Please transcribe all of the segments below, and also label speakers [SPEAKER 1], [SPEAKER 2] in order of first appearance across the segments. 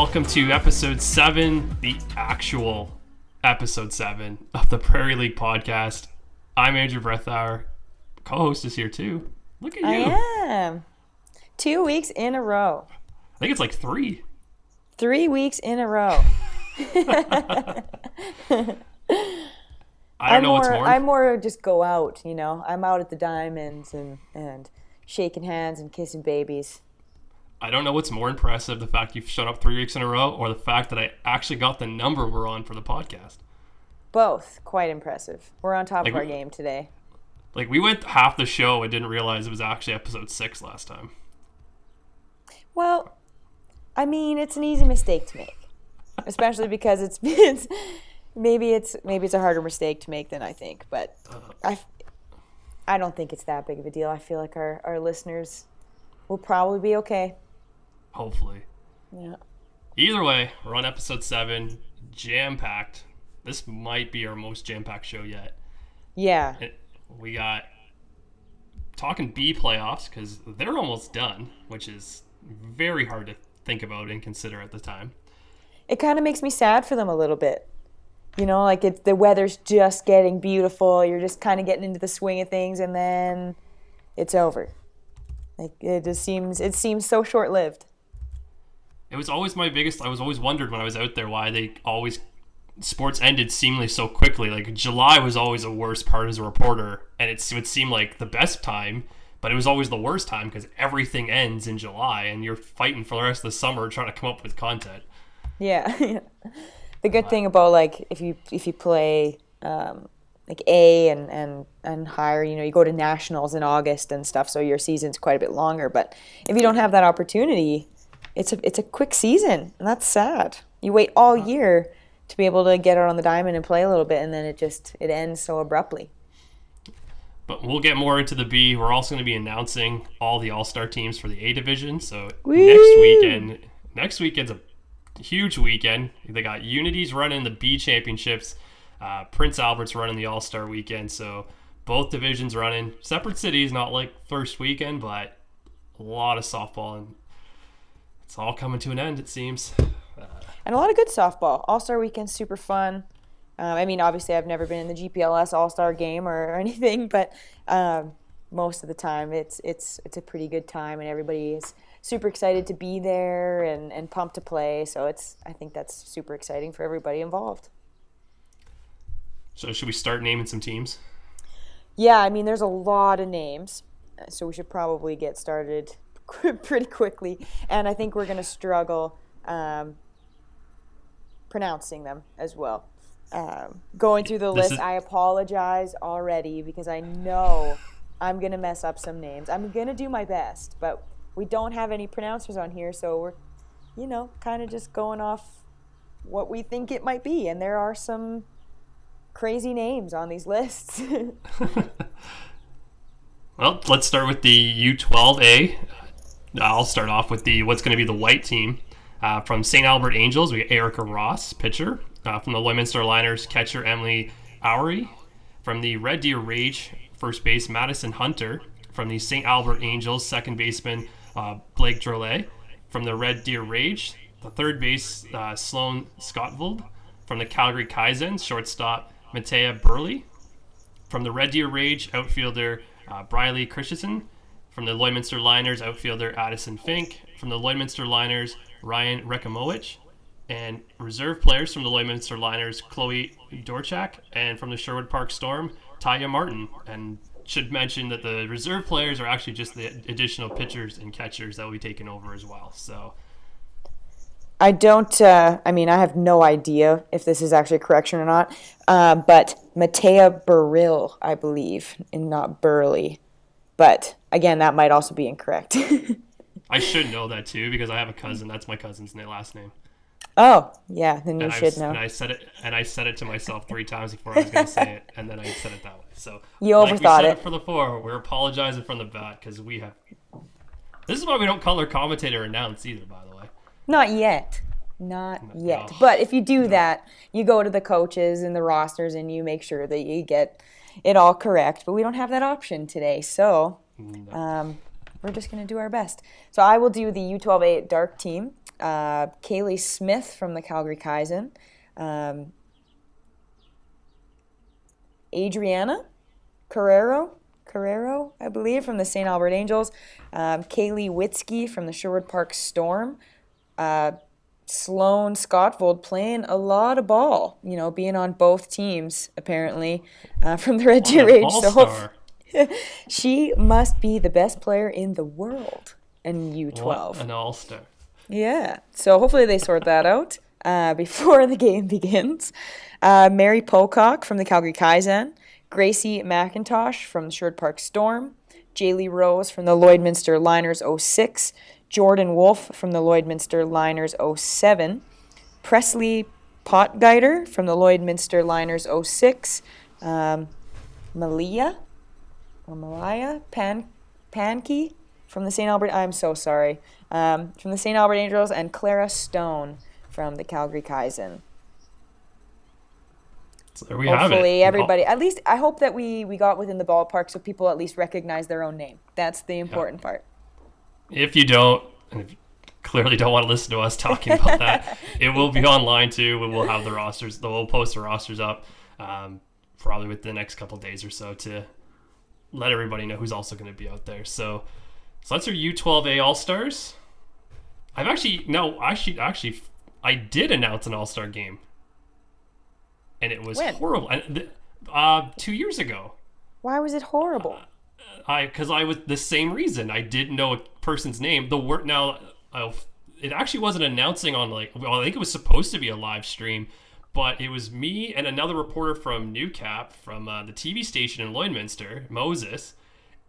[SPEAKER 1] Welcome to episode 7, the actual episode 7 of the Prairie League podcast. I'm Andrew Brethauer. Co-host is here too. Look at you.
[SPEAKER 2] I am. 2 weeks in a row.
[SPEAKER 1] I think it's like 3.
[SPEAKER 2] 3 weeks in a row.
[SPEAKER 1] I don't know what's more.
[SPEAKER 2] I more just go out, you know. I'm out at the Diamonds and shaking hands and kissing babies.
[SPEAKER 1] I don't know what's more impressive, the fact you've shown up 3 weeks in a row or the fact that I actually got the number we're on for the podcast.
[SPEAKER 2] Both quite impressive. We're on top of our game today.
[SPEAKER 1] Like, we went half the show and didn't realize it was actually episode 6 last time.
[SPEAKER 2] Well, I mean, it's an easy mistake to make, especially because it's maybe it's a harder mistake to make than I think, but I don't think it's that big of a deal. I feel like our listeners will probably be okay.
[SPEAKER 1] Hopefully.
[SPEAKER 2] Yeah.
[SPEAKER 1] Either way, we're on episode 7, jam-packed. This might be our most jam-packed show yet.
[SPEAKER 2] Yeah.
[SPEAKER 1] We got talking B playoffs because they're almost done, which is very hard to think about and consider at the time.
[SPEAKER 2] It kind of makes me sad for them a little bit. You know, like the weather's just getting beautiful. You're just kind of getting into the swing of things, and then it's over. Like it seems so short-lived.
[SPEAKER 1] It was always I was always wondered when I was out there why sports ended seemingly so quickly. Like July was always the worst part as a reporter, and it would seem like the best time, but it was always the worst time because everything ends in July, and you're fighting for the rest of the summer trying to come up with content.
[SPEAKER 2] Yeah. The good thing about like if you play like A and higher, you know, you go to nationals in August and stuff, so your season's quite a bit longer. But if you don't have that opportunity, it's a quick season, and that's sad. You wait all year to be able to get out on the diamond and play a little bit, and then it ends so abruptly.
[SPEAKER 1] But we'll get more into the B. We're also going to be announcing all the All-Star teams for the A division. So
[SPEAKER 2] Woo!
[SPEAKER 1] next weekend's a huge weekend. They got Unity's running the B championships. Prince Albert's running the All-Star weekend. So both divisions running. Separate cities, not like first weekend, but a lot of softball. And it's all coming to an end, it seems.
[SPEAKER 2] And a lot of good softball. All-Star weekend's super fun. I mean, obviously, I've never been in the GPLS All-Star game or anything, but most of the time, it's a pretty good time, and everybody is super excited to be there and pumped to play. So I think that's super exciting for everybody involved.
[SPEAKER 1] So should we start naming some teams?
[SPEAKER 2] Yeah, I mean, there's a lot of names, so we should probably get started pretty quickly. And I think we're going to struggle pronouncing them as well. Going through the list, I apologize already because I know I'm going to mess up some names. I'm going to do my best, but we don't have any pronouncers on here, so we're, you know, kind of just going off what we think it might be. And there are some crazy names on these lists.
[SPEAKER 1] Well, let's start with the U12A. I'll start off with what's going to be the white team. From St. Albert Angels, we got Erica Ross, pitcher. From the Lloydminster Liners, catcher Emily Oury. From the Red Deer Rage, first base Madison Hunter. From the St. Albert Angels, second baseman Blake Drolet. From the Red Deer Rage, the third base Sloan Scottveld. From the Calgary Kaizens, shortstop Matea Burley. From the Red Deer Rage, outfielder Briley Christensen. From the Lloydminster Liners, outfielder Addison Fink. From the Lloydminster Liners, Ryan Rekimowicz. And reserve players from the Lloydminster Liners, Chloe Dorchak. And from the Sherwood Park Storm, Taya Martin. And should mention that the reserve players are actually just the additional pitchers and catchers that will be taken over as well. So
[SPEAKER 2] I don't, I have no idea if this is actually a correction or not, but Matea Burrill, I believe, and not Burley. But, again, that might also be incorrect.
[SPEAKER 1] I should know that, too, because I have a cousin. That's my cousin's last name.
[SPEAKER 2] Oh, yeah, then you should know.
[SPEAKER 1] And I said it to myself 3 times before I was going to say it, and then I said it that way. So
[SPEAKER 2] you overthought
[SPEAKER 1] it. For the 4, we're apologizing from the bat because we have. This is why we don't color commentator announce either, by the way.
[SPEAKER 2] Not yet. But if you do that, you go to the coaches and the rosters and you make sure that you get it all correct. But we don't have that option today, so we're just going to do our best. So I will do the U12A dark team. Kaylee Smith from the Calgary Kaizen, um, Adriana Carrero, I believe, from the St. Albert Angels, Kaylee Witzke from the Sherwood Park Storm, uh, Sloane Scottvold playing a lot of ball, being on both teams apparently from the Red
[SPEAKER 1] What
[SPEAKER 2] Deer
[SPEAKER 1] an
[SPEAKER 2] Rage. So
[SPEAKER 1] all-star.
[SPEAKER 2] she must be the best player in the world in
[SPEAKER 1] What
[SPEAKER 2] U12.
[SPEAKER 1] an all-star.
[SPEAKER 2] Yeah, so hopefully they sort that out before the game begins. Mary Pocock from the Calgary Kaizen, Gracie McIntosh from the Sherwood Park Storm, Jaylee Rose from the Lloydminster Liners '06, Jordan Wolf from the Lloydminster Liners '07, Presley Potgeider from the Lloydminster Liners '06, Malia Pankey from the St. Albert. I'm so sorry. From the St. Albert Angels, and Clara Stone from the Calgary Kaizen.
[SPEAKER 1] So there we have it.
[SPEAKER 2] Hopefully everybody, at least I hope that we got within the ballpark so people at least recognize their own name. That's the important part.
[SPEAKER 1] If you don't, and if you clearly don't want to listen to us talking about that, it will be online too. We will have the rosters. We'll post the rosters up probably within the next couple of days or so to let everybody know who's also going to be out there. So that's our U12A All-Stars. I did announce an All-Star game. And it was
[SPEAKER 2] When?
[SPEAKER 1] horrible. 2 years ago.
[SPEAKER 2] Why was it horrible?
[SPEAKER 1] Because I was the same reason. I didn't know a person's name. It actually wasn't announcing on I think it was supposed to be a live stream, but it was me and another reporter from Newcap from the TV station in Lloydminster, Moses,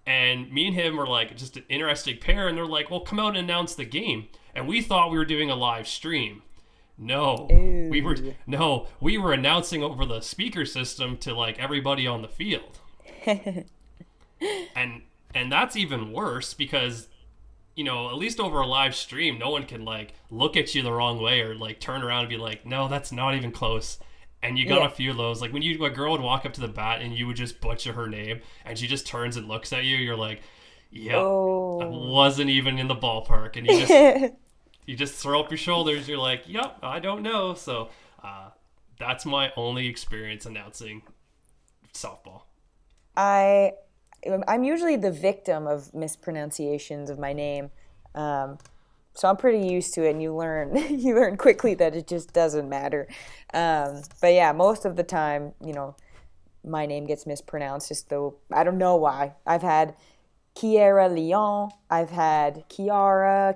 [SPEAKER 1] and me and him were like just an interesting pair. And they're like, "Well, come out and announce the game." And we thought we were doing a live stream. No,
[SPEAKER 2] Ooh.
[SPEAKER 1] we were announcing over the speaker system to everybody on the field. and that's even worse because at least over a live stream no one can look at you the wrong way or turn around and be like, "No, that's not even close." And you got a few of those, when a girl would walk up to the bat and you would just butcher her name and she just turns and looks at you, you're like, "Yep, I wasn't even in the ballpark." And you just throw up your shoulders. You're like, "Yep, I don't know." So that's my only experience announcing softball.
[SPEAKER 2] I'm usually the victim of mispronunciations of my name, so I'm pretty used to it. And you learn quickly that it just doesn't matter. But yeah, most of the time, my name gets mispronounced. Just though I don't know why. I've had Kiera Leon, I've had Kiera,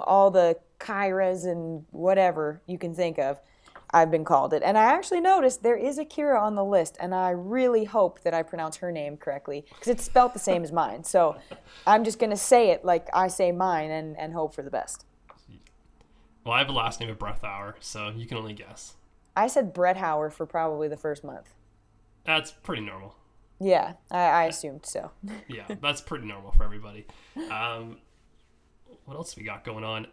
[SPEAKER 2] all the Kyras and whatever you can think of. I've been called it. And I actually noticed there is a Kiera on the list, and I really hope that I pronounce her name correctly because it's spelled the same as mine. So I'm just going to say it like I say mine and hope for the best.
[SPEAKER 1] Well, I have a last name of Breathauer, so you can only guess.
[SPEAKER 2] I said Brett Hauer for probably the first month.
[SPEAKER 1] That's pretty normal.
[SPEAKER 2] Yeah, I assumed so.
[SPEAKER 1] Yeah, that's pretty normal for everybody. What else we got going on?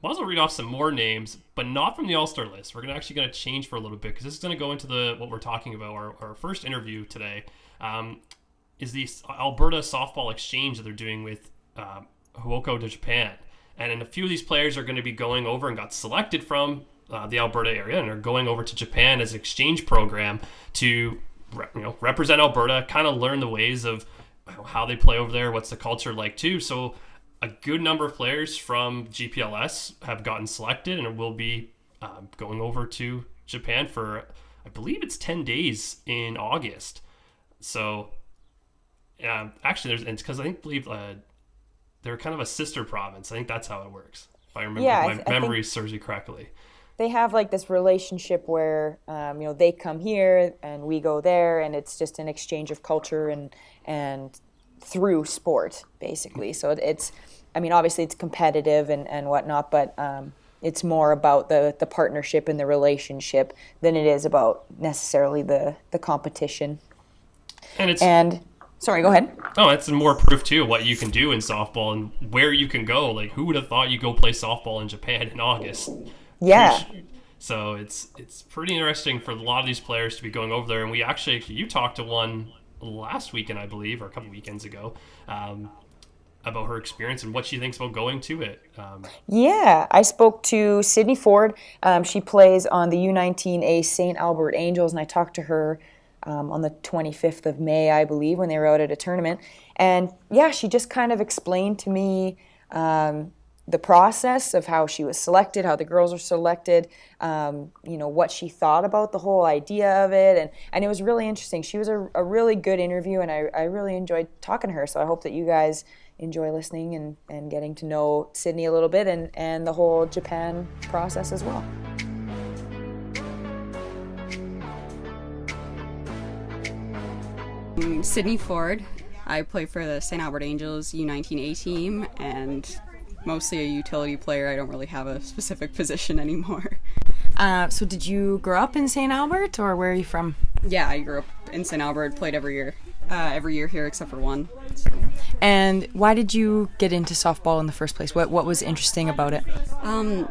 [SPEAKER 1] Might as well read off some more names, but not from the All-Star list. We're actually going to change for a little bit because this is going to go into what we're talking about. Our first interview today is the Alberta Softball Exchange that they're doing with Hokkaido to Japan. And a few of these players are going to be going over and got selected from the Alberta area and are going over to Japan as an exchange program to represent Alberta, kind of learn the ways of how they play over there, what's the culture like too. So a good number of players from GPLS have gotten selected and will be going over to Japan for, I believe it's 10 days in August. So actually, it's because I believe they're kind of a sister province. I think that's how it works. If I remember, if my memory serves me correctly.
[SPEAKER 2] They have this relationship where they come here and we go there, and it's just an exchange of culture and through sport basically. So it's, obviously it's competitive and whatnot, but it's more about the partnership and the relationship than it is about necessarily the competition. And sorry, go ahead.
[SPEAKER 1] Oh, it's more proof too of what you can do in softball and where you can go. Who would have thought you go play softball in Japan in August?
[SPEAKER 2] Yeah.
[SPEAKER 1] So it's pretty interesting for a lot of these players to be going over there. And you talked to one last weekend, I believe, or a couple weekends ago. about her experience and what she thinks about going to it.
[SPEAKER 2] Yeah, I spoke to Sidney Ford. She plays on the U19A St. Albert Angels, and I talked to her on the 25th of May, I believe, when they were out at a tournament. And yeah, she just kind of explained to me the process of how she was selected, how the girls were selected, what she thought about the whole idea of it. And it was really interesting. She was a really good interview, and I really enjoyed talking to her. So I hope that you guys enjoy listening and getting to know Sidney a little bit and the whole Japan process as well.
[SPEAKER 3] Sidney Ford. I play for the St. Albert Angels U19A team, and mostly a utility player. I don't really have a specific position anymore.
[SPEAKER 4] So did you grow up in St. Albert, or where are you from?
[SPEAKER 3] Yeah, I grew up in St. Albert, played every year here except for one. So.
[SPEAKER 4] And why did you get into softball in the first place? What was interesting about it?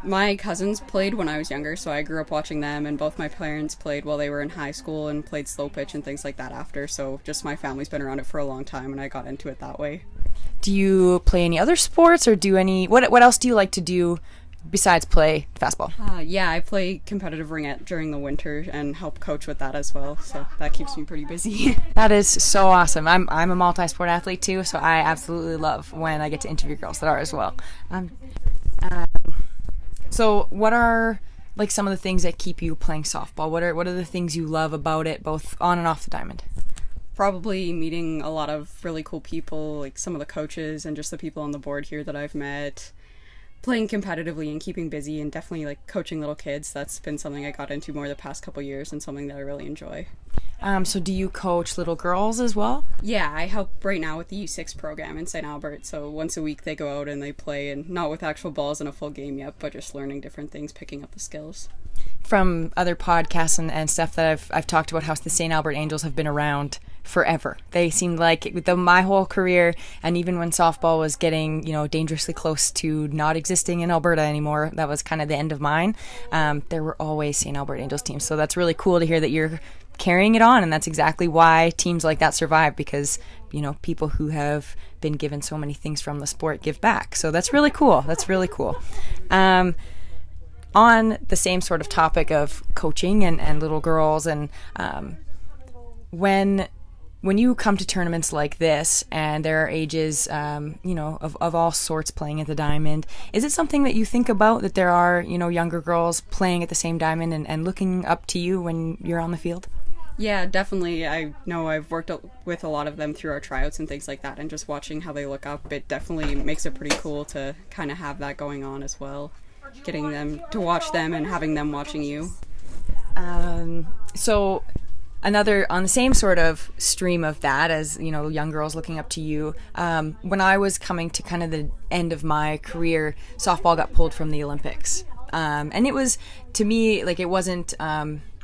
[SPEAKER 3] My cousins played when I was younger, so I grew up watching them, and both my parents played while they were in high school and played slow pitch and things like that after, so just my family's been around it for a long time, and I got into it that way.
[SPEAKER 4] Do you play any other sports, or do any... What else do you like to do besides play fastball?
[SPEAKER 3] Yeah, I play competitive ringette during the winter and help coach with that as well, so that keeps me pretty busy.
[SPEAKER 4] That is so awesome. I'm a multi-sport athlete too, so I absolutely love when I get to interview girls that are as well. So what are like some of the things that keep you playing softball? What are the things you love about it, both on and off the diamond?
[SPEAKER 3] Probably meeting a lot of really cool people, like some of the coaches and just the people on the board here that I've met. Playing competitively and keeping busy, and definitely like coaching little kids. That's been something I got into more the past couple years and something that I really enjoy.
[SPEAKER 4] So do you coach little girls as well?
[SPEAKER 3] Yeah, I help right now with the U6 program in St. Albert. So once a week they go out and they play, and not with actual balls in a full game yet, but just learning different things, picking up the skills.
[SPEAKER 4] From other podcasts and stuff that I've talked about, how the St. Albert Angels have been around forever. They seemed like my whole career, and even when softball was getting dangerously close to not existing in Alberta anymore, that was kind of the end of mine. There were always St. Albert Angels teams, so that's really cool to hear that you're carrying it on, and that's exactly why teams like that survive, because people who have been given so many things from the sport give back. So that's really cool. On the same sort of topic of coaching and little girls, and when you come to tournaments like this and there are ages of all sorts playing at the diamond, is it something that you think about, that there are younger girls playing at the same diamond and looking up to you when you're on the field?
[SPEAKER 3] Yeah, definitely. I know I've worked with a lot of them through our tryouts and things like that, and just watching how they look up, it definitely makes it pretty cool to kind of have that going on as well. Getting them to watch them and having them watching you.
[SPEAKER 4] So another, on the same sort of stream of that, as young girls looking up to you, when I was coming to kind of the end of my career, softball got pulled from the Olympics, and it was, to me, like, it wasn't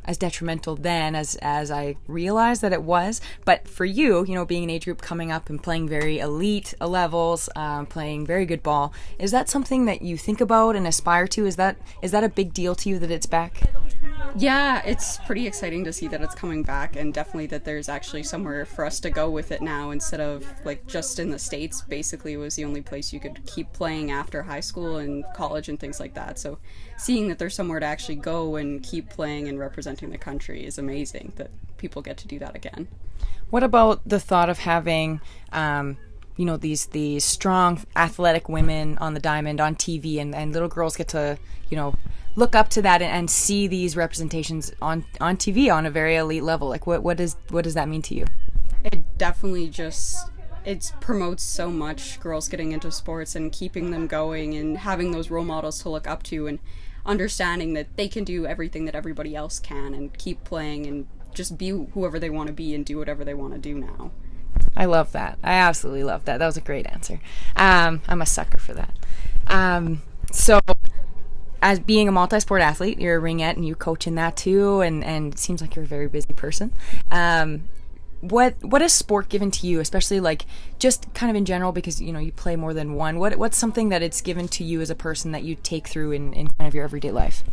[SPEAKER 4] as detrimental then as I realized that it was. But for you, being an age group coming up and playing very elite levels, playing very good ball, is that something that you think about and aspire to? Is that a big deal to you that it's back?
[SPEAKER 3] Yeah, it's pretty exciting to see that it's coming back, and definitely that there's actually somewhere for us to go with it now, instead of like just in the States. Basically, it was the only place you could keep playing after high school and college and things like that. So seeing that there's somewhere to actually go and keep playing and representing the country is amazing, that people get to do that again.
[SPEAKER 4] What about the thought of having these strong athletic women on the diamond on TV, and little girls get to look up to that and see these representations on TV on a very elite level? Like, what does that mean to you?
[SPEAKER 3] It definitely it promotes so much girls getting into sports and keeping them going, and having those role models to look up to, and understanding that they can do everything that everybody else can, and keep playing and just be whoever they want to be and do whatever they want to do now.
[SPEAKER 4] I love that. I absolutely love that. That was a great answer. I'm a sucker for that. So as being a multi-sport athlete, you're a ringette and you coach in that too, and it seems like you're a very busy person. What has sport given to you, especially like just kind of in general, because you play more than one? What's something that it's given to you as a person that you take through in kind of your everyday life?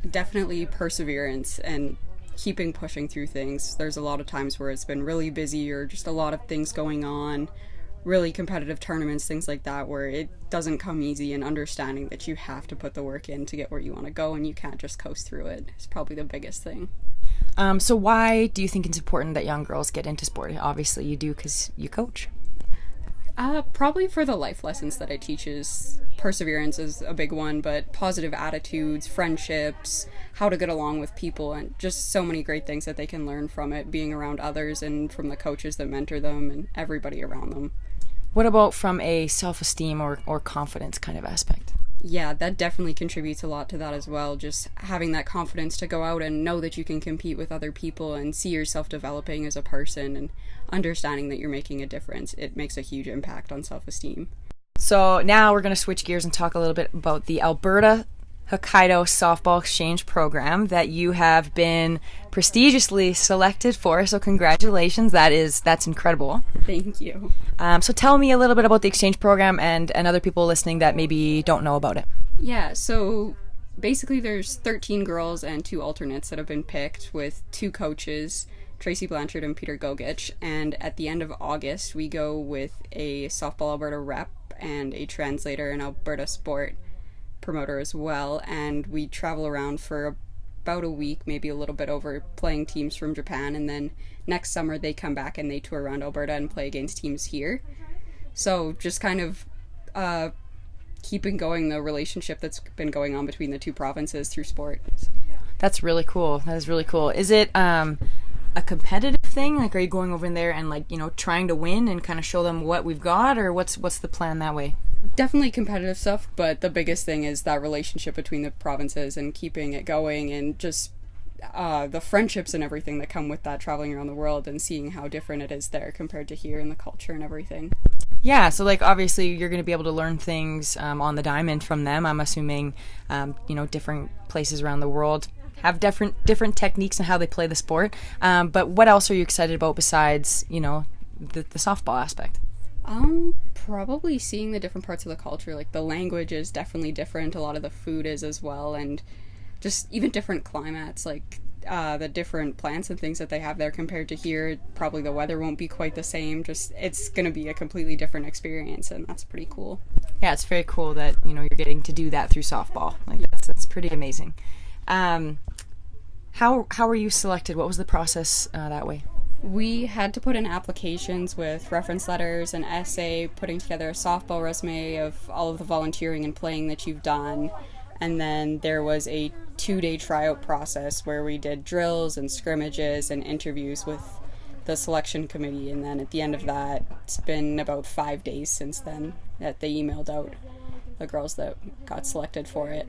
[SPEAKER 3] Definitely perseverance and keeping pushing through things. There's a lot of times where it's been really busy or just a lot of things going on, really competitive tournaments, things like that, where it doesn't come easy, and understanding that you have to put the work in to get where you want to go and you can't just coast through it is probably the biggest thing.
[SPEAKER 4] So why do you think it's important that young girls get into sport? Obviously you do because you coach.
[SPEAKER 3] Probably for the life lessons that it teaches. Perseverance is a big one, but positive attitudes, friendships, how to get along with people, and just so many great things that they can learn from it, being around others and from the coaches that mentor them and everybody around them.
[SPEAKER 4] What about from a self-esteem or confidence kind of aspect?
[SPEAKER 3] Yeah, that definitely contributes a lot to that as well. Just having that confidence to go out and know that you can compete with other people and see yourself developing as a person and understanding that you're making a difference. It makes a huge impact on self-esteem.
[SPEAKER 4] So now we're going to switch gears and talk a little bit about the Alberta Hokkaido Softball Exchange Program that you have been prestigiously selected for. So congratulations. That's incredible.
[SPEAKER 3] Thank you.
[SPEAKER 4] So tell me a little bit about the exchange program and other people listening that maybe don't know about it.
[SPEAKER 3] Yeah, so basically there's 13 girls and 2 alternates that have been picked with 2 coaches, Tracy Blanchard and Peter Gogich, and at the end of August we go with a Softball Alberta rep and a translator and Alberta Sport promoter as well, and we travel around for about a week, maybe a little bit over, playing teams from Japan, and then next summer they come back and they tour around Alberta and play against teams here. So just kind of keeping going the relationship that's been going on between the 2 provinces through sport.
[SPEAKER 4] That's really cool. That is really cool. Is it a competitive thing? Like, are you going over in there and, like, you know, trying to win and kind of show them what we've got, or what's the plan that way?
[SPEAKER 3] Definitely competitive stuff, but the biggest thing is that relationship between the provinces and keeping it going, and just the friendships and everything that come with that, traveling around the world and seeing how different it is there compared to here, and the culture and everything.
[SPEAKER 4] Yeah, so like obviously you're going to be able to learn things on the diamond from them. I'm assuming, different places around the world have different techniques and how they play the sport. But what else are you excited about besides, the softball aspect?
[SPEAKER 3] Probably seeing the different parts of the culture. Like, the language is definitely different. A lot of the food is as well, and just even different climates, like the different plants and things that they have there compared to here. Probably the weather won't be quite the same. Just, it's going to be a completely different experience, and that's pretty cool.
[SPEAKER 4] Yeah, it's very cool that, you're getting to do that through softball. Like, that's pretty amazing. How were you selected? What was the process that way?
[SPEAKER 3] We had to put in applications with reference letters, an essay, putting together a softball resume of all of the volunteering and playing that you've done. And then there was a 2-day tryout process where we did drills and scrimmages and interviews with the selection committee. And then at the end of that, it's been about 5 days since then that they emailed out the girls that got selected for it.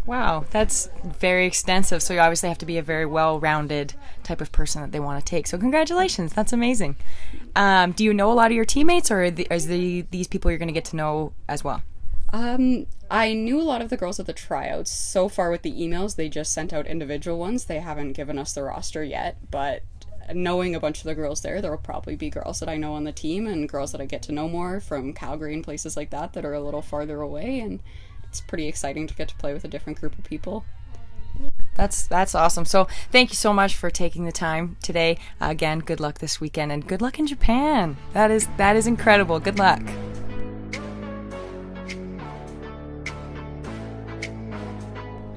[SPEAKER 4] Wow, that's very extensive. So you obviously have to be a very well-rounded type of person that they want to take. So congratulations, that's amazing. Do you know a lot of your teammates, or these people you're going to get to know as well?
[SPEAKER 3] I knew a lot of the girls at the tryouts. So far with the emails, they just sent out individual ones. They haven't given us the roster yet, but knowing a bunch of the girls there will probably be girls that I know on the team and girls that I get to know more from Calgary and places like that are a little farther away, and it's pretty exciting to get to play with a different group of people.
[SPEAKER 4] That's awesome. So thank you so much for taking the time today. Again, good luck this weekend, and good luck in Japan. That is incredible. Good luck.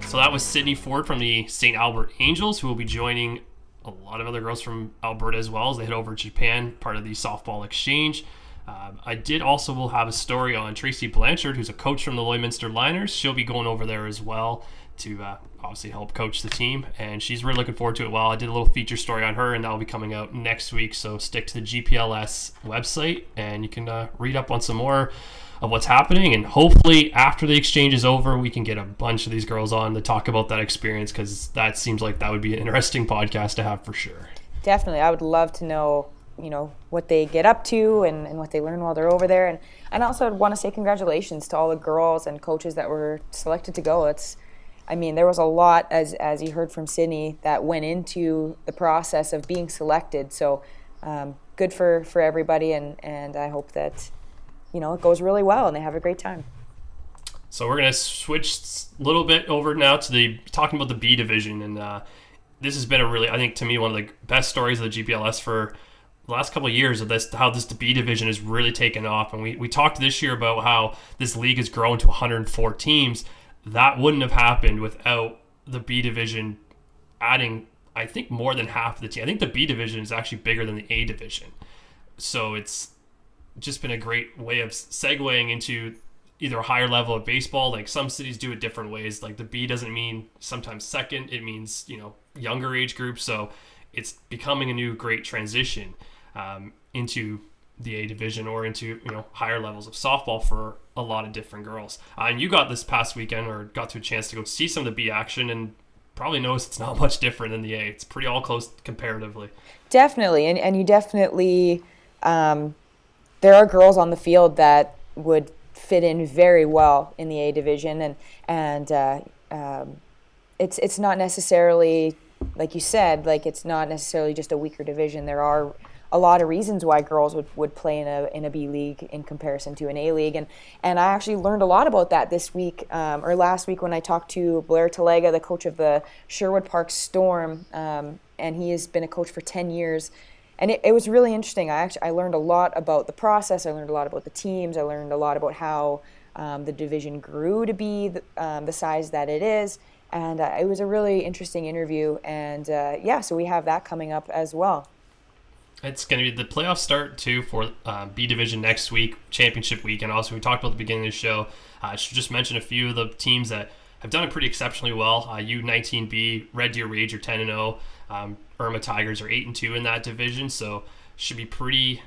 [SPEAKER 1] So that was Sidney Ford from the St. Albert Angels, who will be joining a lot of other girls from Alberta as well as they head over to Japan, part of the softball exchange. I will have a story on Tracy Blanchard, who's a coach from the Lloydminster Liners. She'll be going over there as well to obviously help coach the team, and she's really looking forward to it. I did a little feature story on her, and that will be coming out next week, so stick to the GPLS website and you can read up on some more of what's happening, and hopefully after the exchange is over we can get a bunch of these girls on to talk about that experience, because that seems like that would be an interesting podcast to have for sure.
[SPEAKER 2] Definitely. I would love to know what they get up to and what they learn while they're over there, and also I'd want to say congratulations to all the girls and coaches that were selected to go. There was a lot, as you heard from Sidney, that went into the process of being selected, so good for everybody, and I hope that it goes really well and they have a great time.
[SPEAKER 1] So we're going to switch a little bit over now to talking about the B division, and this has been I think to me, one of the best stories of the GPLS for the last couple of years of this, how this B division has really taken off. And we talked this year about how this league has grown to 104 teams. That wouldn't have happened without the B division adding, I think, more than half of the team. I think the B division is actually bigger than the A division. So it's just been a great way of segueing into either a higher level of baseball. Like some cities do it different ways. Like the B doesn't mean sometimes second, it means, younger age groups. So it's becoming a new great transition into the A division or into, higher levels of softball for a lot of different girls. And you got this past weekend or got to a chance to go see some of the B action and probably notice it's not much different than the A. It's pretty all close comparatively.
[SPEAKER 2] Definitely. And you definitely, there are girls on the field that would fit in very well in the A division, and it's not necessarily, like you said, like it's not necessarily just a weaker division. There are a lot of reasons why girls would play in a B league in comparison to an A league, and I actually learned a lot about that this week or last week when I talked to Blair Talega, the coach of the Sherwood Park Storm, and he has been a coach for 10 years. And it was really interesting. I learned a lot about the process. I learned a lot about the teams. I learned a lot about how the division grew to be the size that it is. And it was a really interesting interview. And so we have that coming up as well.
[SPEAKER 1] It's going to be the playoffs start too for B division next week, championship week. And also we talked about at the beginning of the show. I should just mention a few of the teams that have done it pretty exceptionally well. U19B, Red Deer Rage are 10-0. Irma Tigers are 8-2 in that division, so should be pretty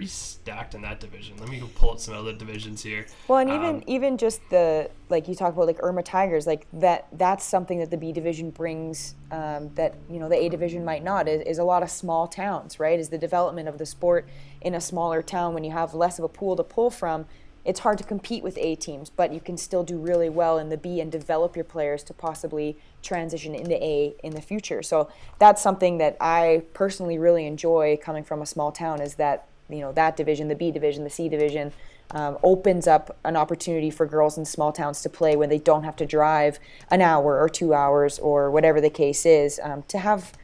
[SPEAKER 1] stacked in that division. Let me go pull up some other divisions here.
[SPEAKER 2] Well, and even just the, like you talk about, like Irma Tigers, like that's something that the B division brings that the A division might not. Is a lot of small towns, right? Is the development of the sport in a smaller town when you have less of a pool to pull from. It's hard to compete with A teams, but you can still do really well in the B and develop your players to possibly transition into A in the future. So that's something that I personally really enjoy coming from a small town, is that, that division, the B division, the C division, opens up an opportunity for girls in small towns to play when they don't have to drive an hour or 2 hours or whatever the case is, to have,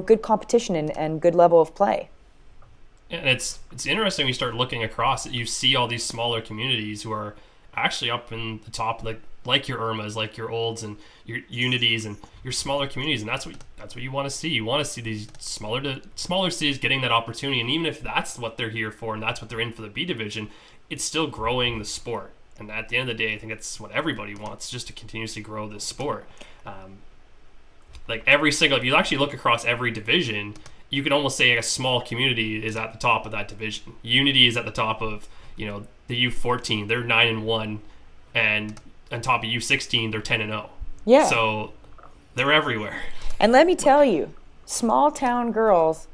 [SPEAKER 2] good competition and good level of play.
[SPEAKER 1] And it's interesting when you start looking across it, you see all these smaller communities who are actually up in the top, like your Irmas, like your Olds and your Unities and your smaller communities, and that's what you want to see. You want to see these smaller cities getting that opportunity, and even if that's what they're here for and that's what they're in for the B division, it's still growing the sport. And at the end of the day, I think that's what everybody wants, just to continuously grow this sport. If you actually look across every division, you can almost say a small community is at the top of that division. Unity is at the top of, the U14. They're 9-1, and on top of U16, they're 10-0.
[SPEAKER 2] Yeah.
[SPEAKER 1] So they're everywhere.
[SPEAKER 2] And let me tell you, small town girls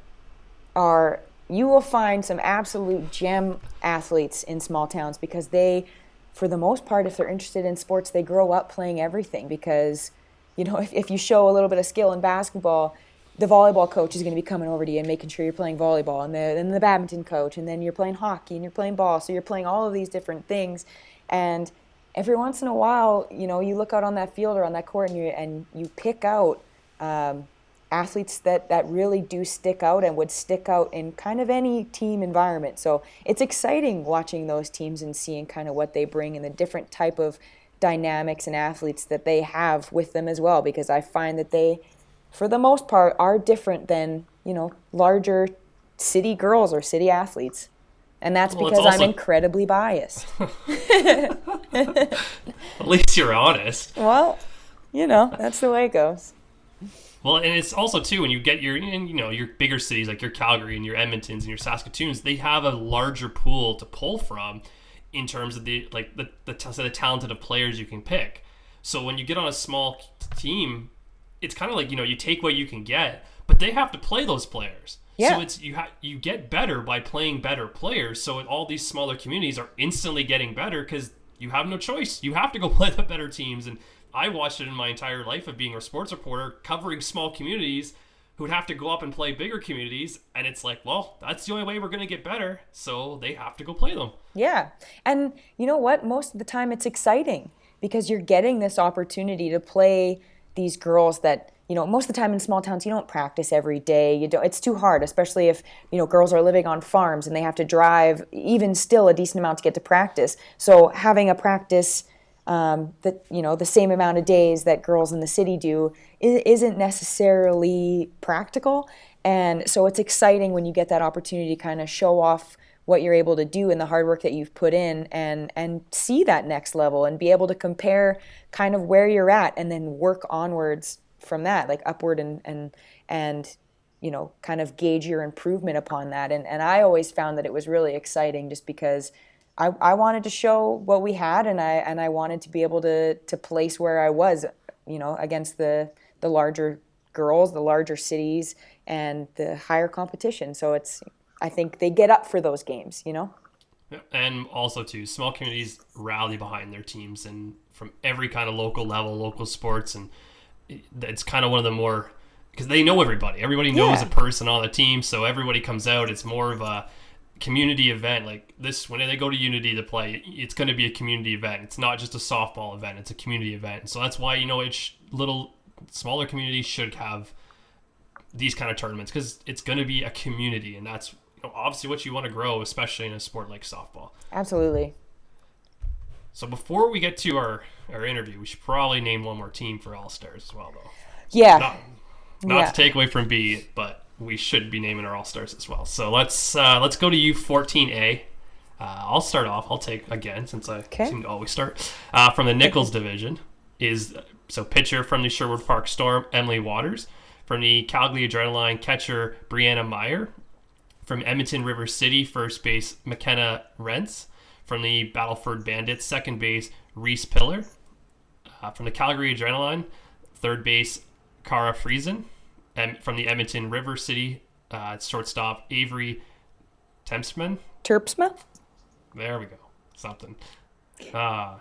[SPEAKER 2] you will find some absolute gem athletes in small towns, because they, for the most part, if they're interested in sports, they grow up playing everything. Because, if you show a little bit of skill in basketball, the volleyball coach is going to be coming over to you and making sure you're playing volleyball, and then the badminton coach, and then you're playing hockey and you're playing ball. So you're playing all of these different things. And every once in a while, you look out on that field or on that court and you pick out athletes that really do stick out and would stick out in kind of any team environment. So it's exciting watching those teams and seeing kind of what they bring and the different type of dynamics and athletes that they have with them as well, because I find that they, for the most part, are different than, larger city girls or city athletes. And that's because I'm incredibly biased.
[SPEAKER 1] At least you're honest.
[SPEAKER 2] Well, that's the way it goes.
[SPEAKER 1] Well, and it's also, too, when you get your bigger cities like your Calgary and your Edmontons and your Saskatoons, they have a larger pool to pull from in terms of the talented of players you can pick. So when you get on a small team, it's kind of like, you take what you can get, but they have to play those players.
[SPEAKER 2] Yeah.
[SPEAKER 1] So it's you get better by playing better players. So all these smaller communities are instantly getting better because you have no choice. You have to go play the better teams. And I watched it in my entire life of being a sports reporter, covering small communities who would have to go up and play bigger communities. And it's like, well, that's the only way we're going to get better. So they have to go play them.
[SPEAKER 2] Yeah. And you know what? Most of the time it's exciting because you're getting this opportunity to play these girls that most of the time in small towns, you don't practice every day. It's too hard, especially if, girls are living on farms and they have to drive even still a decent amount to get to practice. So having a practice the same amount of days that girls in the city do isn't necessarily practical. And so it's exciting when you get that opportunity to kind of show off what you're able to do and the hard work that you've put in, and see that next level and be able to compare kind of where you're at and then work onwards from that, like upward, and kind of gauge your improvement upon that. And I always found that it was really exciting just because I wanted to show what we had, and I wanted to be able to place where I was, against the larger girls, the larger cities, and the higher competition. So I think they get up for those games,
[SPEAKER 1] Yeah. And also too, small communities rally behind their teams, and from every kind of local level, local sports, and it's kind of one of the more, because they know everybody. Everybody knows a person on the team, so everybody comes out. It's more of a community event. Like this, when they go to Unity to play, it's going to be a community event. It's not just a softball event, it's a community event. So that's why each little smaller community should have these kind of tournaments, because it's going to be a community, and that's obviously what you want to grow, especially in a sport like softball.
[SPEAKER 2] Absolutely.
[SPEAKER 1] So before we get to our interview, we should probably name one more team for All-Stars as well, though.
[SPEAKER 2] Yeah.
[SPEAKER 1] Not to take away from B, but we should be naming our All-Stars as well. So let's go to U14A. I'll start off. I'll take again, since I seem to always start. From the Nichols division is pitcher from the Sherwood Park Storm, Emily Waters. From the Calgary Adrenaline, catcher Brianna Meyer. From Edmonton River City, first base McKenna Rentz. From the Battleford Bandits, second base Reese Pillar. From the Calgary Adrenaline, third base Cara Friesen. And from the Edmonton River City, shortstop Avery Terpsma. There we go. Something. I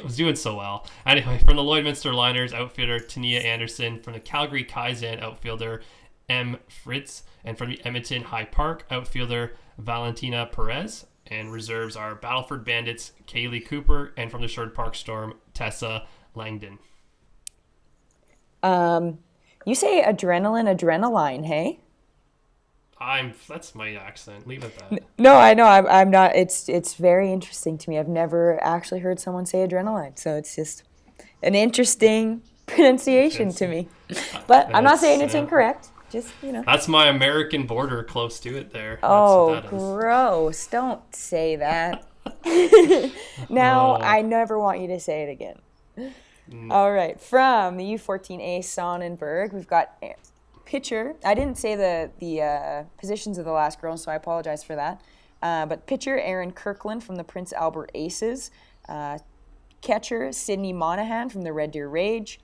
[SPEAKER 1] was doing so well. Anyway, from the Lloydminster Liners, outfielder Tania Anderson. From the Calgary Kaizen, outfielder M. Fritz. And from the Edmonton High Park, outfielder Valentina Perez. And reserves are Battleford Bandits, Kaylee Cooper. And from the Sherwood Park Storm, Tessa Langdon.
[SPEAKER 2] You say adrenaline, hey?
[SPEAKER 1] That's my accent. Leave it at that.
[SPEAKER 2] No, I know. I'm not. It's very interesting to me. I've never actually heard someone say adrenaline, so it's just an interesting pronunciation to me. But I'm not saying it's incorrect. Just
[SPEAKER 1] That's my American border close to it there.
[SPEAKER 2] Oh, gross! Don't say that. Now I never want you to say it again. All right, from the U14A Sonnenberg, we've got pitcher. I didn't say the positions of the last girl, so I apologize for that. But pitcher Erin Kirkland from the Prince Albert Aces. Catcher Sydney Monahan from the Red Deer Rage.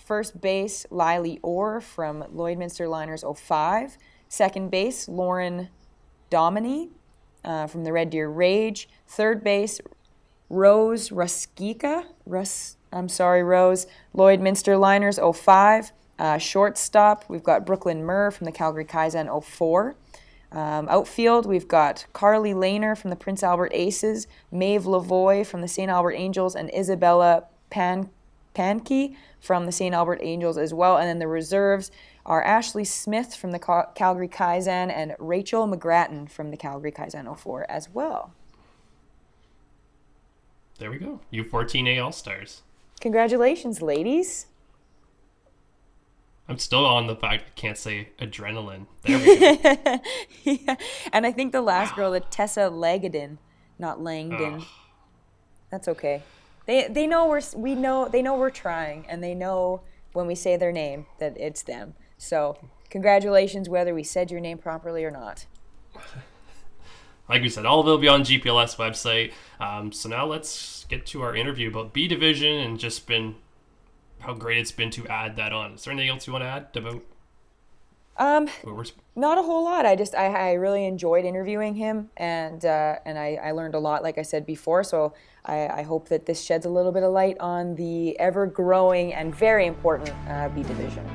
[SPEAKER 2] First base Lily Orr from Lloydminster Liners 05. Second base Lauren Dominy from the Red Deer Rage. Third base Rose Ruskika. Rose, Lloydminster Liners 05. Shortstop, we've got Brooklyn Murr from the Calgary Kaizen 04. Outfield, we've got Carly Lehner from the Prince Albert Aces, Maeve Lavoie from the St. Albert Angels, and Isabella Pankey from the St. Albert Angels as well. And then the reserves are Ashley Smith from the Calgary Kaizen and Rachel McGrattan from the Calgary Kaizen 04 as well.
[SPEAKER 1] There we go. U14A All-Stars.
[SPEAKER 2] Congratulations, ladies.
[SPEAKER 1] I'm still on the fact I can't say adrenaline. There we go.
[SPEAKER 2] Yeah. And I think the last girl, the Tessa Langdon, not Langdon. That's okay. They know we're trying, and they know when we say their name that it's them. So congratulations, whether we said your name properly or not.
[SPEAKER 1] Like we said, all of it will be on GPLS website. So now let's get to our interview about B Division and just how great it's been to add that on. Is there anything else you want to add about?
[SPEAKER 2] Not a whole lot. I really enjoyed interviewing him, and I learned a lot, like I said before. So I hope that this sheds a little bit of light on the ever-growing and very important B Division.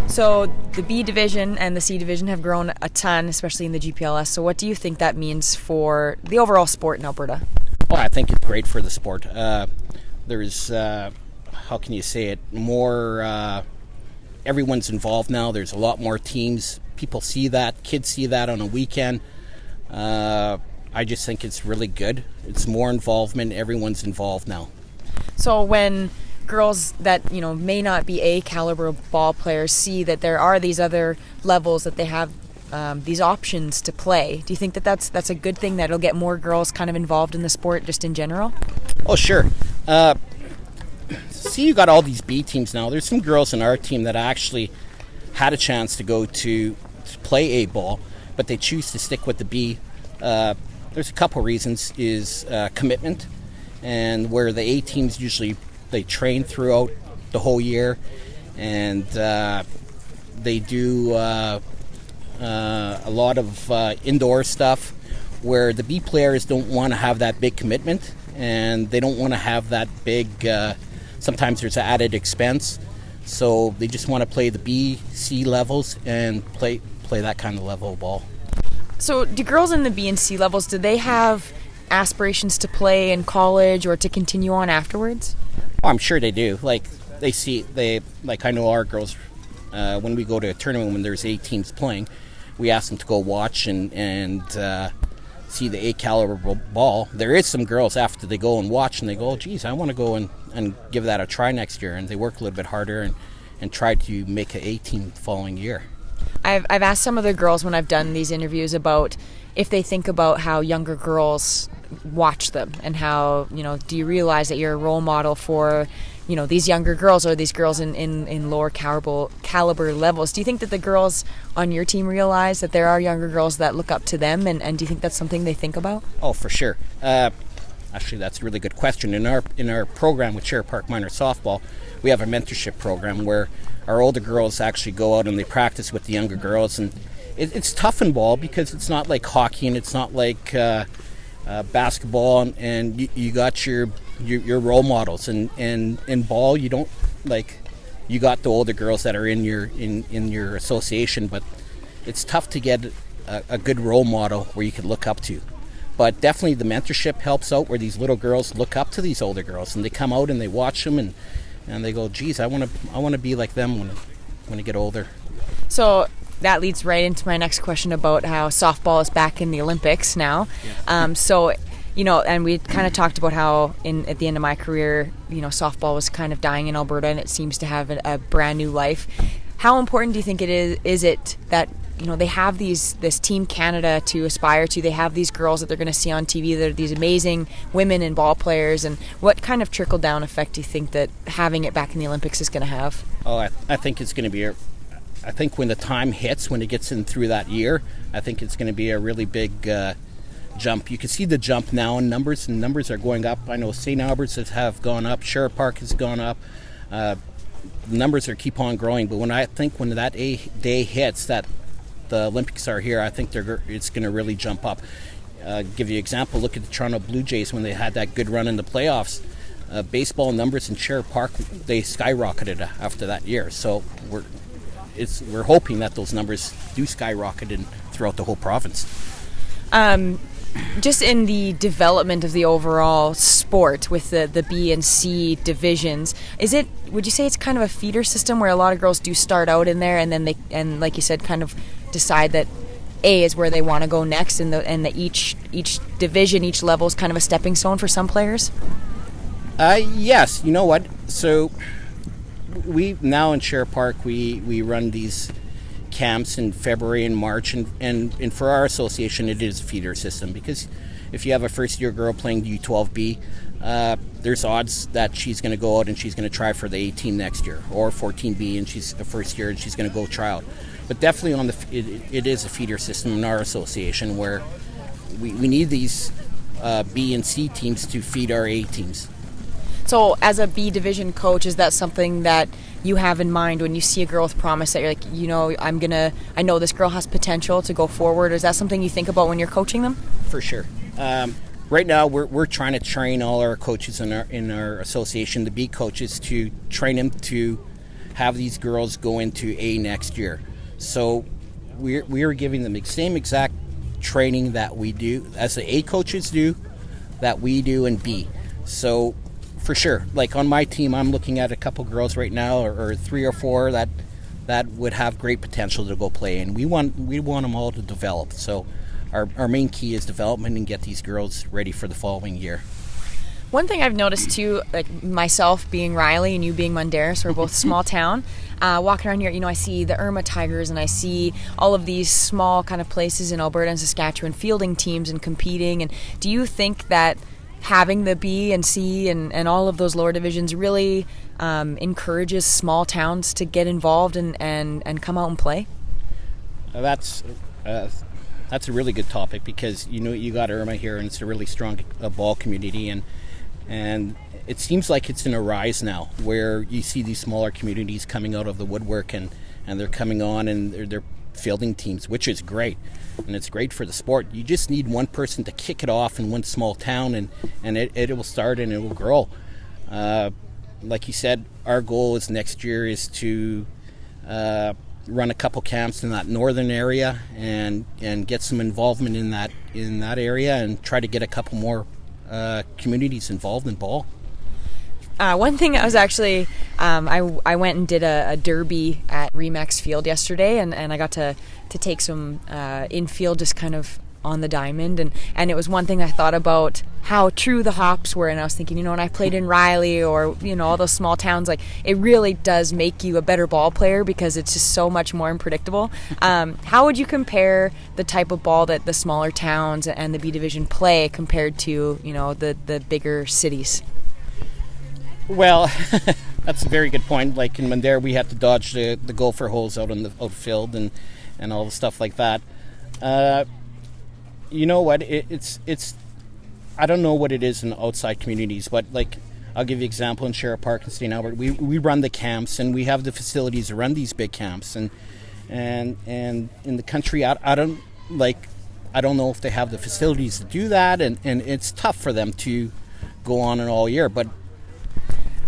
[SPEAKER 4] So the B Division and the C Division have grown a ton, especially in the GPLS. So what do you think that means for the overall sport in Alberta?
[SPEAKER 5] Well, I think it's great for the sport. There's, how can you say it, more, everyone's involved now. There's a lot more teams. People see that. Kids see that on a weekend. I just think it's really good. It's more involvement. Everyone's involved now.
[SPEAKER 4] So when girls that may not be A caliber ball players see that there are these other levels, that they have these options to play, do you think that that's a good thing, that it'll get more girls kind of involved in the sport just in general?
[SPEAKER 5] Oh, sure. See, you got all these B teams now. There's some girls in our team that actually had a chance to go to play A ball, but they choose to stick with the B. There's a couple reasons. Is commitment, and where the A teams usually they train throughout the whole year, and they do a lot of indoor stuff, where the B players don't want to have that big commitment, and they don't want to have that big, sometimes there's added expense, so they just want to play the B, C levels and play that kind of level of ball.
[SPEAKER 4] So do girls in the B and C levels, do they have aspirations to play in college or to continue on afterwards?
[SPEAKER 5] Oh, I'm sure they do. Like I know our girls, when we go to a tournament when there's 8 teams playing, we ask them to go watch and see the A caliber ball. There is some girls after they go and watch and they go, oh, geez, I want to go and give that a try next year, and they work a little bit harder and try to make an A team the following year.
[SPEAKER 4] I've asked some of the girls when I've done these interviews about if they think about how younger girls watch them, and how, do you realize that you're a role model for, these younger girls, or these girls in lower caliber levels? Do you think that the girls on your team realize that there are younger girls that look up to them, and do you think that's something they think about?
[SPEAKER 5] Oh, for sure. Actually, that's a really good question. In our program with Cherry Park Minor Softball, we have a mentorship program where our older girls actually go out and they practice with the younger girls, and it's tough in ball because it's not like hockey and it's not like basketball, and you got your role models, and in ball you don't, like, you got the older girls that are in your association, but it's tough to get a good role model where you can look up to. But definitely the mentorship helps out, where these little girls look up to these older girls and they come out and they watch them and they go, geez, I want to be like them when I get older. So
[SPEAKER 4] that leads right into my next question about how softball is back in the Olympics now. Yes. And we kind of talked about how at the end of my career, softball was kind of dying in Alberta, and it seems to have a brand new life. How important do you think it is it that they have this Team Canada to aspire to? They have these girls that they're going to see on TV. They're these amazing women and ball players. And what kind of trickle-down effect do you think that having it back in the Olympics is going to have? Oh,
[SPEAKER 5] I think it's going to be I think when the time hits, when it gets in through that year, I think it's going to be a really big jump. You can see the jump now in numbers, and numbers are going up. I know St. Albert's have gone up. Sherritt Park has gone up. Numbers are keep on growing. But when that day hits, that the Olympics are here, I think it's going to really jump up. Give you an example, look at the Toronto Blue Jays when they had that good run in the playoffs. Baseball numbers in Sherritt Park, they skyrocketed after that year. So we're hoping that those numbers do skyrocket throughout the whole province.
[SPEAKER 4] Just in the development of the overall sport with the B and C divisions, would you say it's kind of a feeder system where a lot of girls do start out in there, and then like you said, kind of decide that A is where they want to go next, and that each division, each level is kind of a stepping stone for some players?
[SPEAKER 5] Yes. You know what? So we now in Sherritt Park, we run these camps in February and March, and for our association it is a feeder system, because if you have a first year girl playing U12B, there's odds that she's going to go out and she's going to try for the A team next year, or 14B, and she's a first year and she's going to go try out. But definitely it is a feeder system in our association, where we need these B and C teams to feed our A teams.
[SPEAKER 4] So as a B division coach, is that something that you have in mind when you see a girl with promise, that you're like, I know this girl has potential to go forward? Is that something you think about when you're coaching them?
[SPEAKER 5] For sure. Right now we're trying to train all our coaches in our association, the B coaches, to train them to have these girls go into A next year. So we're giving them the same exact training that we do as the A coaches do. that we do and be. So for sure, like on my team, I'm looking at a couple girls right now, or 3 or 4 that would have great potential to go play, and we want them all to develop. So our main key is development and get these girls ready for the following year.
[SPEAKER 4] One thing I've noticed too, like myself being Riley and you being Mundaris, we're both small town, walking around here, I see the Irma Tigers and I see all of these small kind of places in Alberta and Saskatchewan fielding teams and competing. And do you think that having the B and C and all of those lower divisions really encourages small towns to get involved and come out and play?
[SPEAKER 5] That's a really good topic, because you got Irma here and it's a really strong ball community, and it seems like it's in a rise now where you see these smaller communities coming out of the woodwork and they're coming on and they're fielding teams, which is great, and it's great for the sport. You just need one person to kick it off in one small town and it will start and it will grow. Like you said, our goal is next year is to run a couple camps in that northern area and get some involvement in that area and try to get a couple more communities involved in ball.
[SPEAKER 4] One thing I was actually, I went and did a derby at Remax Field yesterday, and I got to take some infield just kind of on the diamond, and it was one thing I thought about how true the hops were, and I was thinking, when I played in Riley or all those small towns, like it really does make you a better ball player because it's just so much more unpredictable. How would you compare the type of ball that the smaller towns and the B division play compared to the bigger cities?
[SPEAKER 5] Well, that's a very good point. Like in Mundare, we had to dodge the gopher holes out in the outfield and all the stuff like that. You know what? It's I don't know what it is in outside communities, but like I'll give you an example in Sheriff Park in St. Albert. We run the camps and we have the facilities to run these big camps, and in the country I don't know if they have the facilities to do that, and it's tough for them to go on and all year. But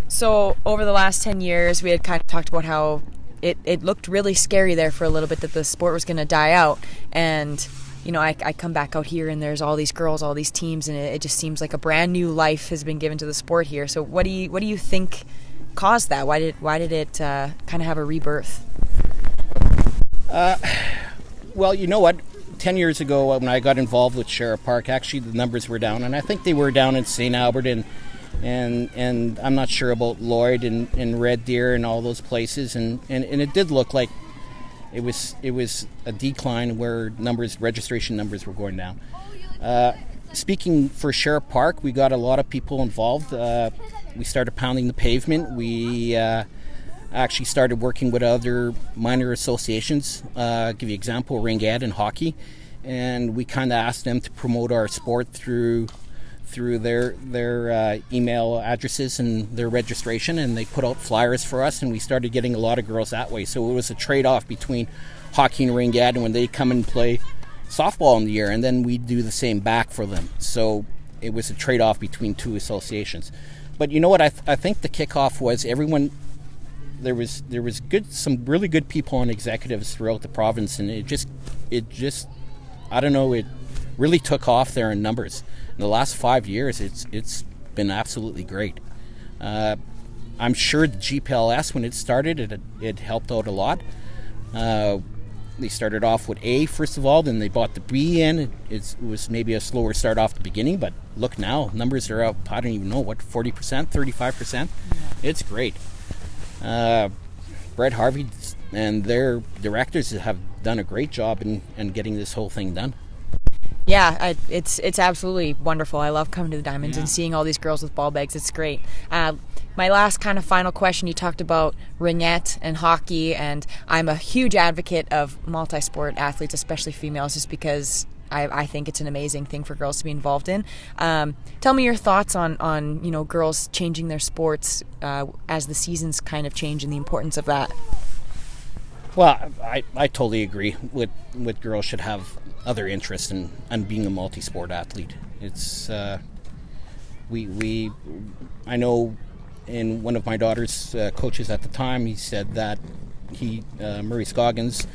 [SPEAKER 4] so over the last 10 years, we had kind of talked about how it looked really scary there for a little bit that the sport was going to die out, and I come back out here and there's all these girls, all these teams, and it just seems like a brand new life has been given to the sport here. So what do you think caused that? Why did it kind of have a rebirth?
[SPEAKER 5] Well, you know what? 10 years ago when I got involved with Sheriff Park, actually the numbers were down, and I think they were down in St. Albert and I'm not sure about Lloyd and Red Deer and all those places, and it did look like it was a decline where registration numbers were going down. Speaking for Sheriff Park, we got a lot of people involved. We started pounding the pavement. We actually started working with other minor associations. Give you an example, Ringad in hockey, and we kind of asked them to promote our sport through their email addresses and their registration, and they put out flyers for us, and we started getting a lot of girls that way. So it was a trade-off between hockey and Ringad, and when they come and play softball in the year, and then we do the same back for them. So it was a trade-off between two associations. But you know what? I think the kickoff was everyone. There was some really good people and executives throughout the province, and it just I don't know, it really took off there in numbers. In the last 5 years, it's been absolutely great. I'm sure the GPLS, when it started, it helped out a lot. They started off with A first of all, then they bought the B in. It was maybe a slower start off the beginning, but look now, numbers are up, I don't even know, 40%, 35%? Yeah. It's great. Brett Harvey and their directors have done a great job in getting this whole thing done.
[SPEAKER 4] Yeah, it's absolutely wonderful. I love coming to the Diamonds and seeing all these girls with ball bags. It's great. My last kind of final question, you talked about ringette and hockey, and I'm a huge advocate of multi-sport athletes, especially females, just because I think it's an amazing thing for girls to be involved in. Tell me your thoughts on girls changing their sports as the seasons kind of change and the importance of that.
[SPEAKER 5] Well, I totally agree with girls should have other interests in being a multi-sport athlete. It's I know in one of my daughter's coaches at the time, he said that Murray Scoggins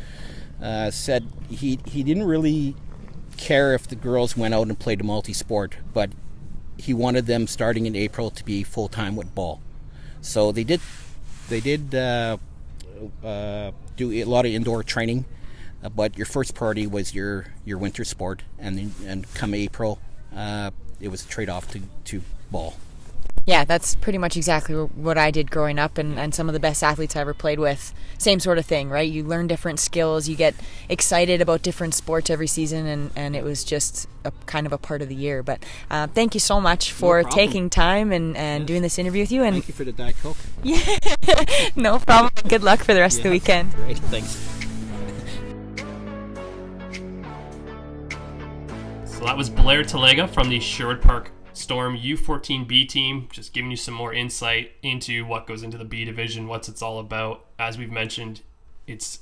[SPEAKER 5] said he didn't really care if the girls went out and played a multi-sport, but he wanted them starting in April to be full time with ball. So they did do a lot of indoor training, but your first priority was your winter sport, and come April, it was a trade off to ball.
[SPEAKER 4] Yeah, that's pretty much exactly what I did growing up, and some of the best athletes I ever played with. Same sort of thing, right? You learn different skills, you get excited about different sports every season, and it was just a kind of a part of the year. But thank you so much for taking time and doing this interview with you. And
[SPEAKER 5] thank you for the Diet Coke.
[SPEAKER 4] Yeah, no problem. Good luck for the rest of the weekend.
[SPEAKER 5] Great, thanks.
[SPEAKER 1] So that was Blair Talega from the Sherwood Park Storm U14B team, just giving you some more insight into what goes into the B division, what it's all about. As we've mentioned, it's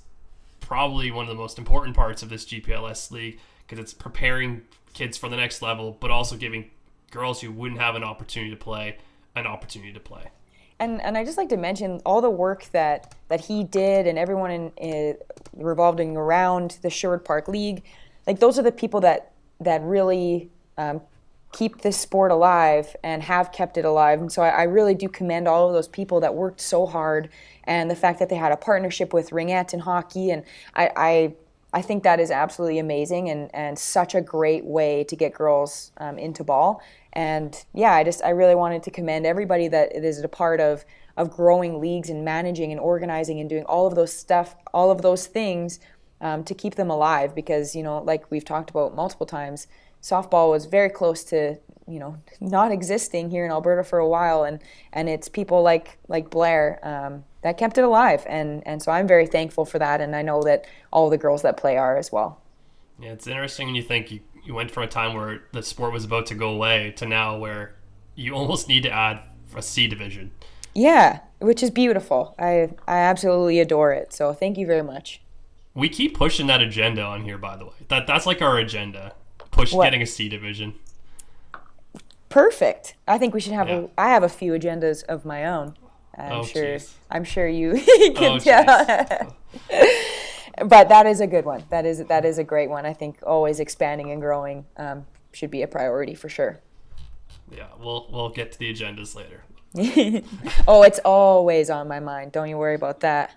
[SPEAKER 1] probably one of the most important parts of this GPLS league because it's preparing kids for the next level, but also giving girls who wouldn't have an opportunity to play an opportunity to play.
[SPEAKER 2] And I just like to mention all the work that he did and everyone in revolving around the Sherwood Park League. Like, those are the people that really keep this sport alive and have kept it alive. And so I really do commend all of those people that worked so hard, and the fact that they had a partnership with Ringette in hockey. And I think that is absolutely amazing and such a great way to get girls into ball. And yeah, I really wanted to commend everybody that is a part of growing leagues and managing and organizing and doing all of those things to keep them alive, because, you know, like we've talked about multiple times, softball was very close to, you know, not existing here in Alberta for a while, and it's people like Blair that kept it alive, and so I'm very thankful for that, and I know that all the girls that play are as well.
[SPEAKER 1] Yeah, it's interesting when you think you went from a time where the sport was about to go away to now where you almost need to add a C division.
[SPEAKER 2] Yeah, which is beautiful. I absolutely adore it, so thank you very much.
[SPEAKER 1] We keep pushing that agenda on here, by the way. That's like our agenda. Getting a C division.
[SPEAKER 2] Perfect. I think we should have I have a few agendas of my own. I'm sure you can tell. But that is a good one. That is a great one. I think always expanding and growing should be a priority for sure.
[SPEAKER 1] Yeah, we'll get to the agendas later.
[SPEAKER 2] Oh, it's always on my mind. Don't you worry about that.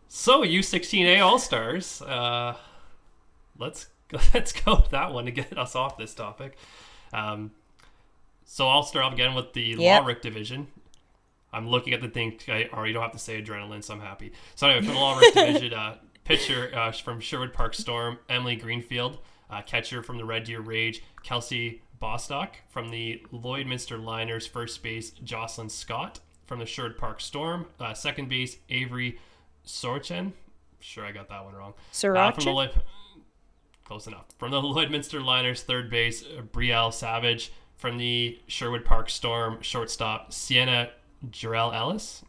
[SPEAKER 1] So U16A All-Stars. Let's go with that one to get us off this topic. So I'll start off again with the Lawrick division. I'm looking at the thing. I already don't have to say adrenaline, so I'm happy. So anyway, for the Lawrick division, pitcher from Sherwood Park Storm, Emily Greenfield. Catcher from the Red Deer Rage, Kelsey Bostock. From the Lloydminster Liners, first base, Jocelyn Scott. From the Sherwood Park Storm, second base, Avery Sorchen. Sure I got that one wrong. Close enough. From the Lloydminster Liners, third base, Brielle Savage. From the Sherwood Park Storm, shortstop, Sienna Jarrell Ellis.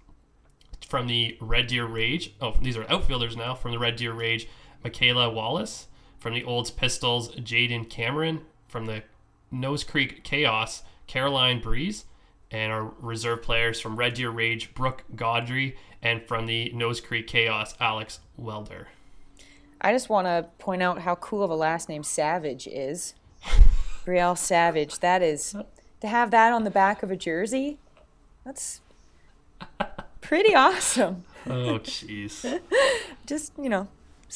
[SPEAKER 1] From the Red Deer Rage, these are outfielders now. From the Red Deer Rage, Michaela Wallace. From the Olds Pistols, Jaden Cameron. From the Nose Creek Chaos, Caroline Breeze. And our reserve players from Red Deer Rage, Brooke Gaudry. And from the Nose Creek Chaos, Alex Welder.
[SPEAKER 2] I just want to point out how cool of a last name Savage is. Brielle Savage. That is, to have that on the back of a jersey, that's pretty awesome.
[SPEAKER 1] Oh, jeez.
[SPEAKER 2] Just, you know,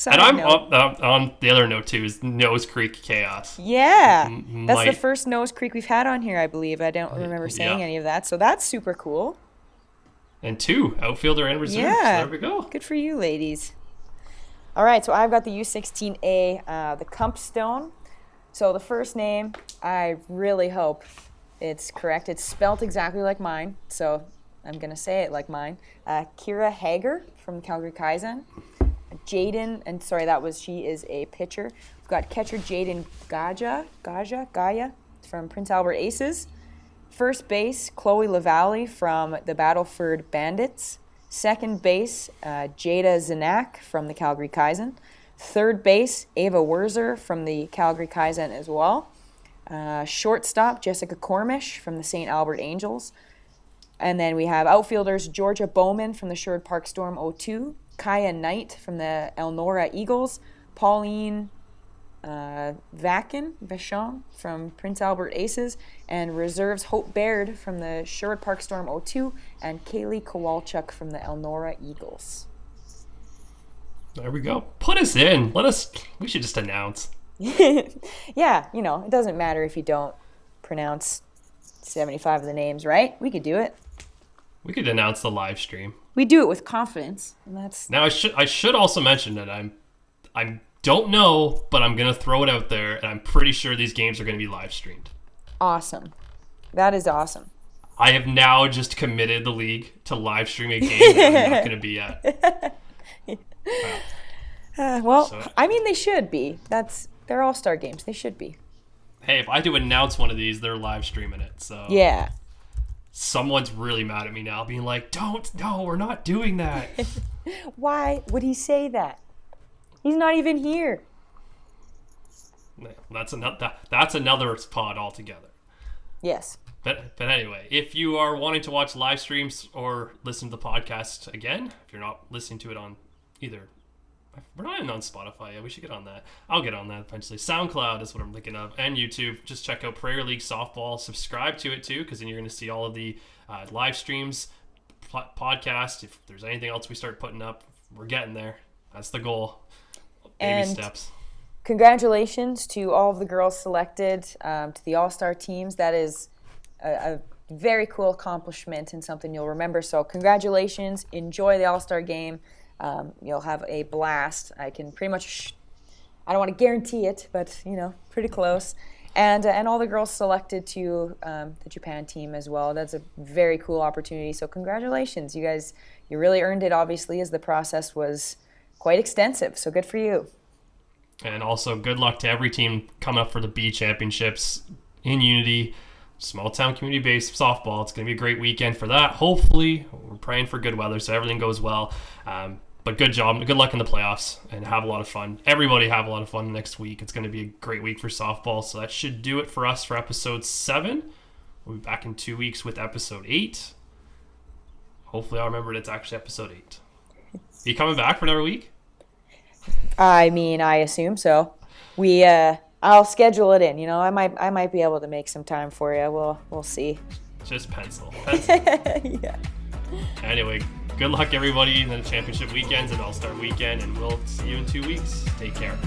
[SPEAKER 1] and I'm on the other note, too, is Nose Creek Chaos.
[SPEAKER 2] Yeah. That's the first Nose Creek we've had on here, I believe. I don't remember saying any of that, so that's super cool.
[SPEAKER 1] And 2, outfielder and reserve.
[SPEAKER 2] Yeah.
[SPEAKER 1] So there we go.
[SPEAKER 2] Good for you, ladies. All right, so I've got the U16A, the Cumpstone. So the first name, I really hope it's correct. It's spelt exactly like mine, so I'm going to say it like mine. Kiera Hager from Calgary Kaizen. She is a pitcher. We've got catcher Jaden Gaja from Prince Albert Aces. First base, Chloe LaValle from the Battleford Bandits. Second base, Jada Zanak from the Calgary Kaizen. Third base, Ava Werzer from the Calgary Kaizen as well. Shortstop, Jessica Cormish from the St. Albert Angels. And then we have outfielders, Georgia Bowman from the Sherwood Park Storm 02, Kaya Knight from the Elnora Eagles, Pauline Vachon from Prince Albert Aces, and reserves Hope Baird from the Sherwood Park Storm 02, and Kaylee Kowalchuk from the Elnora Eagles.
[SPEAKER 1] There we go. Put us in. We should just announce.
[SPEAKER 2] Yeah, it doesn't matter if you don't pronounce 75 of the names right. We could do it.
[SPEAKER 1] We could announce the live stream.
[SPEAKER 2] We do it with confidence, and that's...
[SPEAKER 1] Now, I should also mention that I don't know, but I'm going to throw it out there, and I'm pretty sure these games are going to be live streamed.
[SPEAKER 2] Awesome. That is awesome.
[SPEAKER 1] I have now just committed the league to live stream a game that I'm not going to be at.
[SPEAKER 2] They should be. They're all-star games. They should be.
[SPEAKER 1] Hey, if I do announce one of these, they're live streaming it. So
[SPEAKER 2] yeah.
[SPEAKER 1] Someone's really mad at me now, being like, no, we're not doing that.
[SPEAKER 2] Why would he say that? He's not even here.
[SPEAKER 1] That's another pod altogether.
[SPEAKER 2] Yes.
[SPEAKER 1] But anyway, if you are wanting to watch live streams or listen to the podcast again, if you're not listening to it on either, we're not even on Spotify yet. We should get on that. I'll get on that eventually. SoundCloud is what I'm thinking of, and YouTube. Just check out Prairie League Softball. Subscribe to it too, because then you're going to see all of the live streams, podcast. If there's anything else we start putting up, we're getting there. That's the goal. Baby steps.
[SPEAKER 2] Congratulations to all of the girls selected to the All-Star teams. That is a very cool accomplishment and something you'll remember. So congratulations. Enjoy the All-Star game. You'll have a blast. I can pretty much, I don't want to guarantee it, but, pretty close. And all the girls selected to the Japan team as well. That's a very cool opportunity. So congratulations. You guys, you really earned it, obviously, as the process was quite extensive. So good for you.
[SPEAKER 1] And also good luck to every team coming up for the B Championships in Unity. Small town community-based softball. It's going to be a great weekend for that. Hopefully, we're praying for good weather so everything goes well. But good job. Good luck in the playoffs and have a lot of fun. Everybody have a lot of fun next week. It's going to be a great week for softball. So that should do it for us for episode 7. We'll be back in 2 weeks with episode 8. Hopefully I'll remember it's actually episode 8. Are you coming back for another week?
[SPEAKER 2] I assume so. I'll schedule it in. I might be able to make some time for you. We'll see.
[SPEAKER 1] Just pencil.
[SPEAKER 2] Yeah.
[SPEAKER 1] Anyway, good luck everybody in the championship weekends and All-Star weekend, and we'll see you in 2 weeks. Take care.